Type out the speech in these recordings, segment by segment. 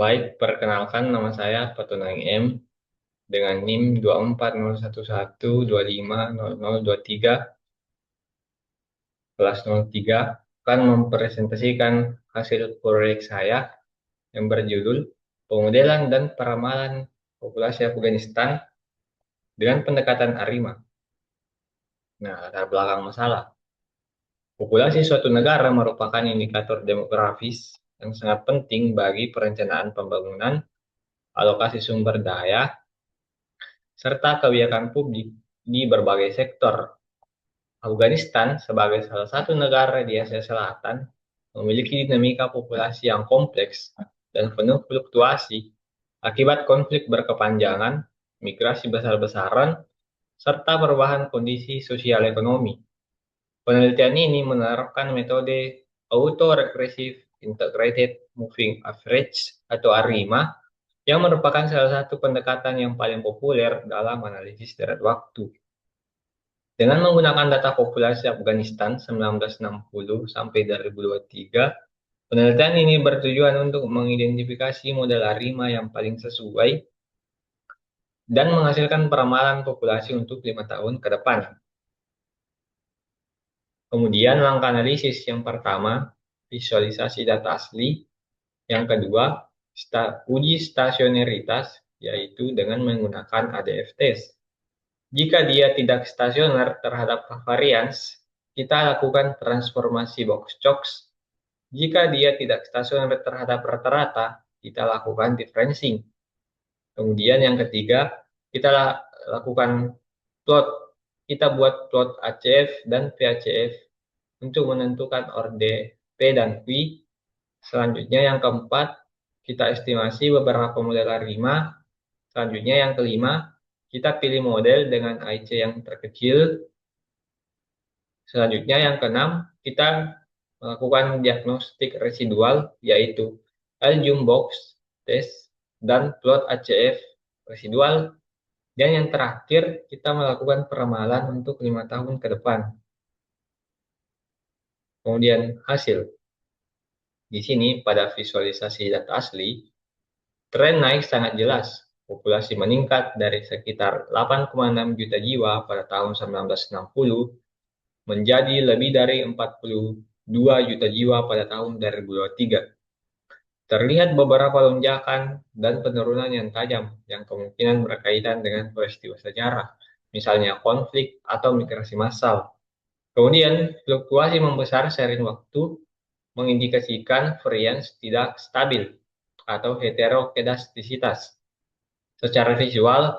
Baik, perkenalkan nama saya Petunang M dengan NIM 24011250023 kelas 03 akan mempresentasikan hasil proyek saya yang berjudul Pemodelan dan Peramalan Populasi Afghanistan dengan Pendekatan ARIMA. Nah, latar belakang masalah. Populasi suatu negara merupakan indikator demografis yang sangat penting bagi perencanaan pembangunan, alokasi sumber daya, serta kebijakan publik di berbagai sektor. Afghanistan sebagai salah satu negara di Asia Selatan memiliki dinamika populasi yang kompleks dan penuh fluktuasi akibat konflik berkepanjangan, migrasi besar-besaran, serta perubahan kondisi sosial ekonomi. Penelitian ini menerapkan metode Auto-Regressive Integrated Moving Average atau ARIMA yang merupakan salah satu pendekatan yang paling populer dalam analisis deret waktu. Dengan menggunakan data populasi Afghanistan 1960 sampai 2023, penelitian ini bertujuan untuk mengidentifikasi model ARIMA yang paling sesuai dan menghasilkan peramalan populasi untuk 5 tahun ke depan. Kemudian langkah analisis yang pertama, visualisasi data asli. Yang kedua, uji stasionaritas, yaitu dengan menggunakan ADF test. Jika dia tidak stasioner terhadap varians, kita lakukan transformasi box-chox. Jika dia tidak stasioner terhadap rata-rata, kita lakukan differencing. Kemudian yang ketiga, kita lakukan plot. Kita buat plot ACF dan PACF untuk menentukan orde P dan Q. Selanjutnya yang keempat, kita estimasi beberapa model ARIMA. Selanjutnya yang kelima, kita pilih model dengan IC yang terkecil. Selanjutnya yang keenam, kita melakukan diagnostik residual, yaitu L-Jum box test dan plot ACF residual. Dan yang terakhir, kita melakukan peramalan untuk 5 tahun ke depan. Kemudian hasil. Di sini pada visualisasi data asli, tren naik sangat jelas. Populasi meningkat dari sekitar 8,6 juta jiwa pada tahun 1960 menjadi lebih dari 42 juta jiwa pada tahun 2023. Terlihat beberapa lonjakan dan penurunan yang tajam yang kemungkinan berkaitan dengan peristiwa sejarah, misalnya konflik atau migrasi massal. Kemudian, fluktuasi membesar seiring waktu mengindikasikan varians tidak stabil atau heterokedastisitas. Secara visual,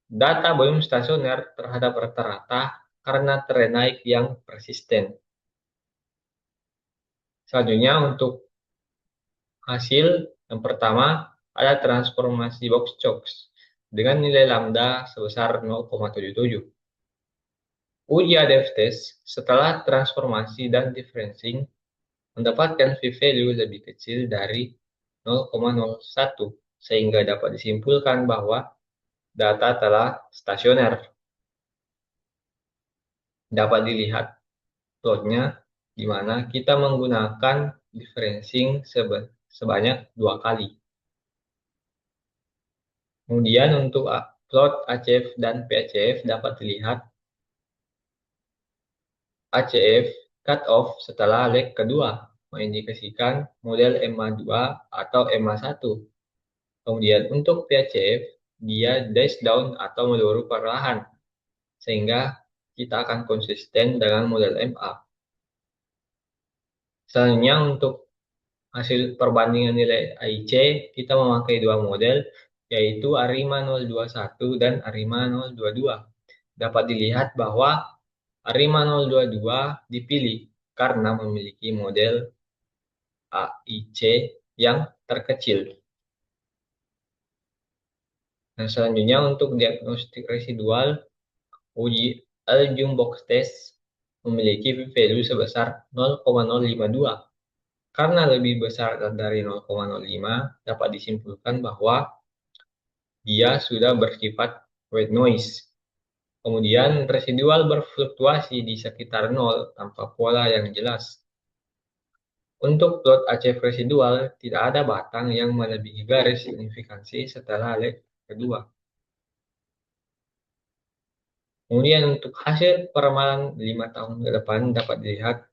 data belum stasioner terhadap rata-rata karena tren naik yang persisten. Selanjutnya untuk hasil yang pertama ada transformasi box-chox dengan nilai lambda sebesar 0,77. Uji ADF test setelah transformasi dan differencing mendapatkan p-value lebih kecil dari 0,01 sehingga dapat disimpulkan bahwa data telah stasioner. Dapat dilihat plotnya di mana kita menggunakan differencing sebanyak 2 kali. Kemudian untuk plot ACF dan PACF dapat dilihat ACF cut off setelah leg kedua mengindikasikan model MA2 atau MA1. Kemudian untuk PACF dia dash down atau menurun perlahan sehingga kita akan konsisten dengan model MA. Selanjutnya untuk hasil perbandingan nilai AIC kita memakai dua model yaitu ARIMA 021 dan ARIMA 022. Dapat dilihat bahwa ARIMA 022 dipilih karena memiliki model AIC yang terkecil. Nah, selanjutnya untuk diagnostik residual, uji L-Jum box test memiliki p-value sebesar 0,052. Karena lebih besar dari 0,05, dapat disimpulkan bahwa dia sudah bersifat white noise. Kemudian residual berfluktuasi di sekitar 0 tanpa pola yang jelas. Untuk plot ACF residual, tidak ada batang yang melebihi garis signifikansi setelah leg kedua. Kemudian untuk hasil peramalan 5 tahun ke depan dapat dilihat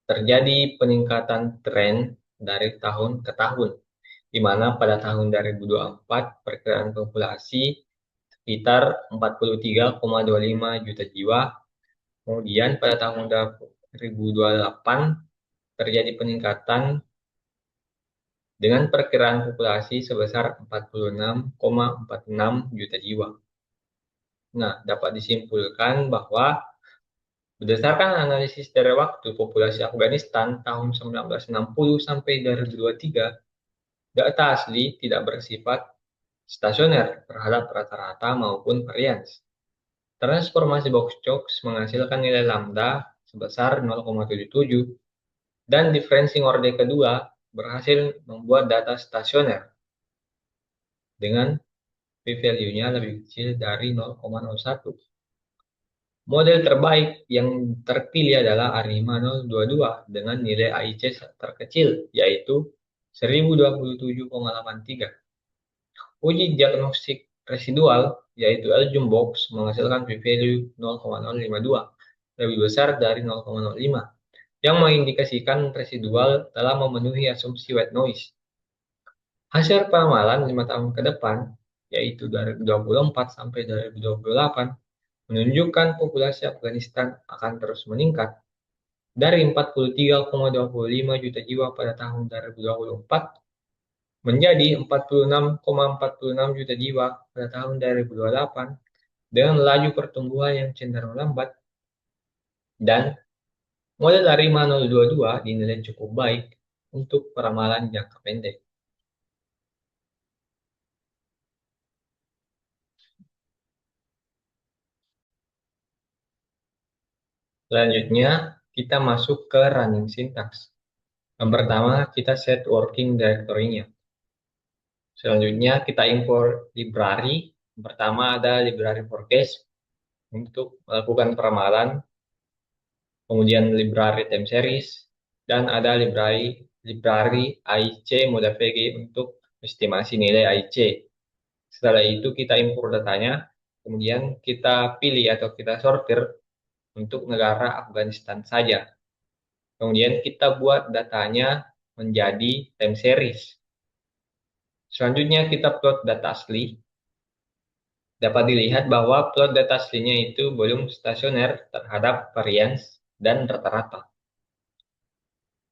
terjadi peningkatan tren dari tahun ke tahun, di mana pada tahun 2024 perkiraan populasi sekitar 43,25 juta jiwa. Kemudian pada tahun 2028 terjadi peningkatan dengan perkiraan populasi sebesar 46,46 juta jiwa. Nah, dapat disimpulkan bahwa berdasarkan analisis dari waktu populasi Afghanistan tahun 1960 sampai 2023, data asli tidak bersifat stasioner terhadap rata-rata maupun varians. Transformasi box-chox menghasilkan nilai lambda sebesar 0,77 dan differencing order kedua berhasil membuat data stasioner dengan p-value-nya lebih kecil dari 0,01. Model terbaik yang terpilih adalah ARIMA 022 dengan nilai AIC terkecil, yaitu 1027,83. Uji diagnostik residual, yaitu Elgin Box, menghasilkan p-value 0,052, lebih besar dari 0,05, yang mengindikasikan residual telah memenuhi asumsi white noise. Hasil peramalan 5 tahun ke depan, yaitu dari 2024 sampai 2028, menunjukkan populasi Afghanistan akan terus meningkat dari 43,25 juta jiwa pada tahun 2024 menjadi 46,46 juta jiwa pada tahun 2028 dengan laju pertumbuhan yang cenderung lambat, dan model ARIMA 022 dinilai cukup baik untuk peramalan jangka pendek. Selanjutnya, kita masuk ke running syntax. Yang pertama, kita set working directory-nya. Selanjutnya, kita import library. Yang pertama ada library forecast untuk melakukan peramalan, kemudian library time series, dan ada library AIC mode VG untuk estimasi nilai AIC. Setelah itu kita import datanya, kemudian kita pilih atau kita sortir untuk negara Afghanistan saja. Kemudian kita buat datanya menjadi time series. Selanjutnya kita plot data asli. Dapat dilihat bahwa plot data aslinya itu belum stasioner terhadap varians dan rata-rata.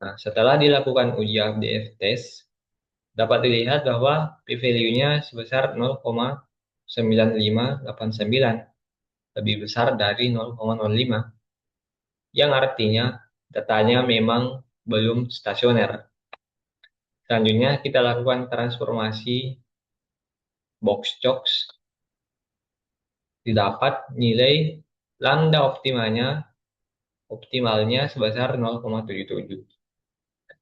Nah, setelah dilakukan uji ABF test, dapat dilihat bahwa p-value-nya sebesar 0,9589, lebih besar dari 0,05, yang artinya datanya memang belum stasioner. Selanjutnya kita lakukan transformasi box-chox. Didapat nilai lambda optimalnya sebesar 0,77.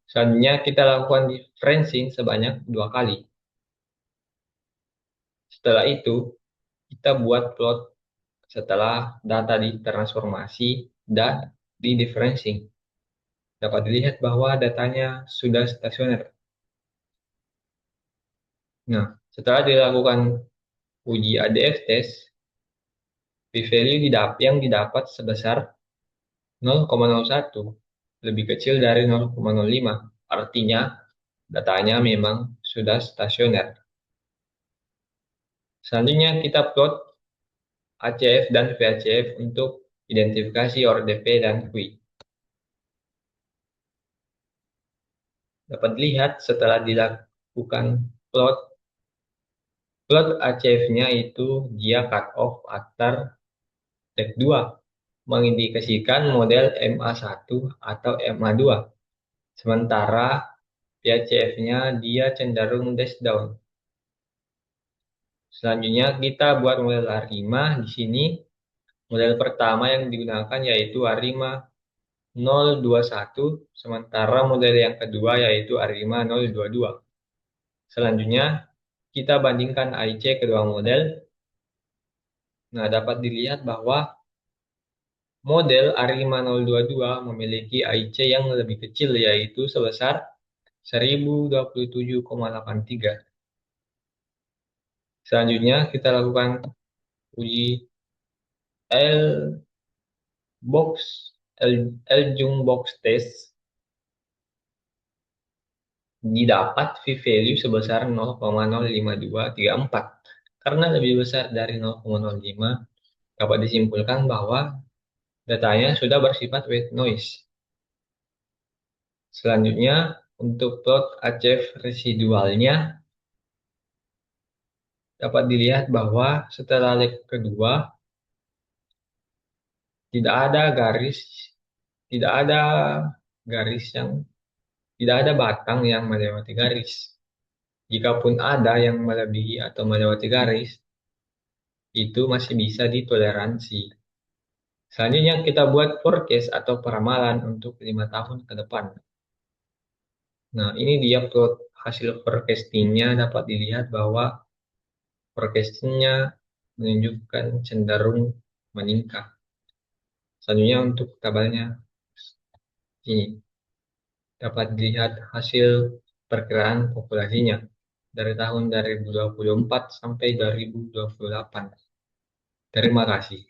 Selanjutnya kita lakukan differencing sebanyak 2 kali. Setelah itu, kita buat plot setelah data ditransformasi dan di differencing. Dapat dilihat bahwa datanya sudah stasioner. Nah, setelah dilakukan uji ADF test, p-value yang didapat sebesar 0,01, lebih kecil dari 0,05. Artinya, datanya memang sudah stasioner. Selanjutnya kita plot ACF dan VACF untuk identifikasi ORDP dan QI. Dapat dilihat setelah dilakukan plot ACF-nya itu dia cut off after leg 2, mengindikasikan model MA1 atau MA2. Sementara VACF-nya dia cenderung dash down. Selanjutnya kita buat model ARIMA. Di sini model pertama yang digunakan yaitu ARIMA 021, sementara model yang kedua yaitu ARIMA 022. Selanjutnya kita bandingkan AIC kedua model. Nah, dapat dilihat bahwa Model A5022 memiliki AIC yang lebih kecil, yaitu sebesar 1027,83. Selanjutnya kita lakukan uji L box L box test. Didapat p-value sebesar 0,05234. Karena lebih besar dari 0,05, dapat disimpulkan bahwa datanya sudah bersifat white noise. Selanjutnya, untuk plot ACF residualnya, dapat dilihat bahwa setelah leg kedua, tidak ada garis, tidak ada garis yang, tidak ada batang yang melewati garis. Jikapun ada yang melebihi atau melewati garis, itu masih bisa ditoleransi. Selanjutnya kita buat forecast atau peramalan untuk 5 tahun ke depan. Nah, ini dia plot hasil forecastingnya. Dapat dilihat bahwa forecastingnya menunjukkan cenderung meningkat. Selanjutnya untuk tabelnya ini dapat dilihat hasil perkiraan populasinya dari tahun 2024 sampai 2028. Terima kasih.